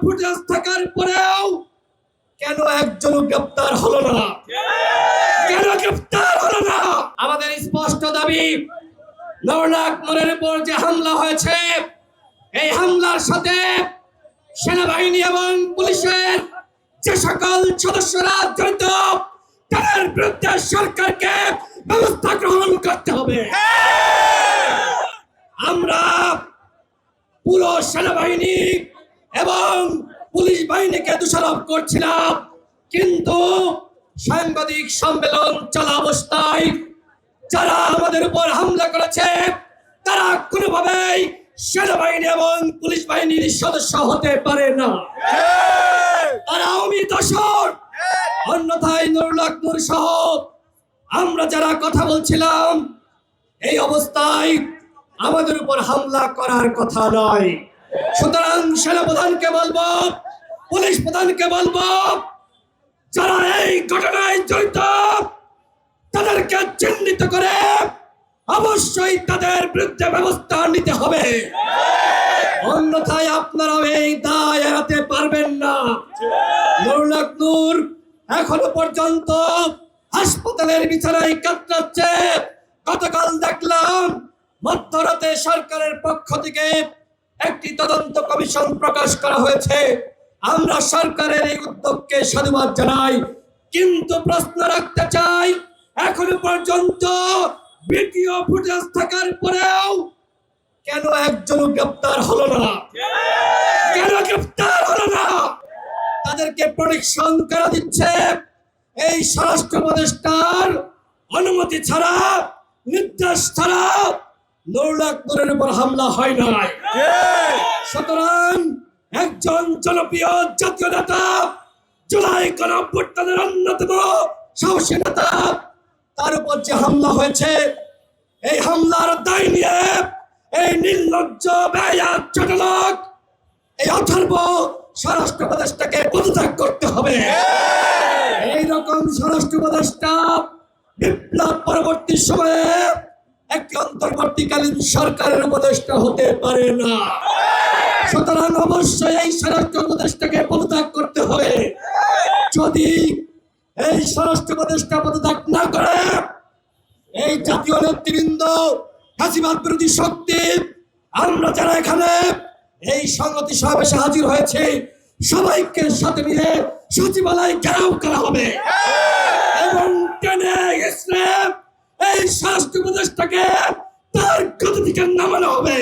Footage থাকার পরেও কেন একজন গ্রেফতার হলো না? কেন গ্রেফতার হলো না? আমাদের স্পষ্ট দাবি, নরনাক মোড়ের উপর যে হামলা হয়েছে, এই হামলার সাথে সেনাবাহিনী এবং পুলিশের যে সকল সদস্যরা জড়িত, তাদের বিরুদ্ধে সরকারকে ব্যবস্থা গ্রহণ করতে হবে। আমরা পুরো সেনাবাহিনী এবং পুলিশ বাহিনীকে দোষারোপ করছিলাম, কিন্তু সাংবাদিক সম্মেলন চলা অবস্থায় যারা আমাদের উপর হামলা করেছে তারা কোনোভাবেই সেনাবাহিনী এবং পুলিশ বাহিনীর সদস্য হতে পারে না। তারা আওয়ামী দোসর। অন্যথায় নুরুল হক নূর সহ আমরা যারা কথা বলছিলাম, এই অবস্থায় আমাদের উপর হামলা করার কথা নয়। সুতরাং সেনাপ্রধানকে বলবো, পুলিশ প্রধানকে বলবো, যারা এই ঘটনায় জড়িত তাদেরকে চিহ্নিত করে অবশ্যই তাদের বিরুদ্ধে ব্যবস্থা নিতে হবে। অন্যথায় আপনারা এই দায় এড়াতে পারবেন না। নুরুল হক নূর এখনো পর্যন্ত হাসপাতালের বিছানায় কাতরাচ্ছে। গতকাল দেখলাম মধ্যরাতে সরকারের পক্ষ থেকে একটি তদন্ত কমিশন প্রকাশ করা হয়েছে। আমরা সরকারের এই উদ্যোগকে সাধুবাদ জানাই, কিন্তু প্রশ্ন রাখতে চাই, এখনো পর্যন্ত ভিডিও ফুটেজ থাকার পরেও কেন একজন গ্রেফতার হলো না? কেন গ্রেফতার হলো না? তাদেরকে প্রোটেকশন করা দিচ্ছে এই স্বরাষ্ট্র উপদেষ্টার অনুমতি ছাড়া, নির্দেশ ছাড়া নুরুল হক নূরের উপর হামলা হয় নাই। সুতরাং একজন জনপ্রিয় জাতীয় নেতা, জুলাই গণঅভ্যুত্থানের অন্যতম সাহসী নেতা, তার উপর যে হামলা হয়েছে, এই হামলার দায় নিয়ে এই নির্লজ্জ বেয়াদ চটলক, এই অথর্ব স্বরাষ্ট্র উপদেষ্টাকে পদত্যাগ করতে হবে। এইরকম স্বরাষ্ট্র উপদেষ্টা বিপ্লব পরবর্তী সময়ে একটি অন্তর্বর্তীকালীন সরকারের উপদেষ্টা হতে পারে না। সুতরাং অবশ্যই এই স্বরাষ্ট্র উপদেষ্টাকে পদত্যাগ করতে হবে। যদি এই স্বরাষ্ট্র উপদেষ্টা পদত্যাগ না করে, এই জাতীয় নেতৃবৃন্দ, ফ্যাসিবাদ বিরোধী শক্তি, আমরা যারা এখানে এই সংহতি সমাবেশে হাজির হয়েছে, সবাইকে সাথে নিয়ে সচিবালয় ঘেরাও করা হবে এবং টেনে হিঁচড়ে এই স্বরাষ্ট্র উপদেষ্টাকে তার গদি থেকে নামানো হবে।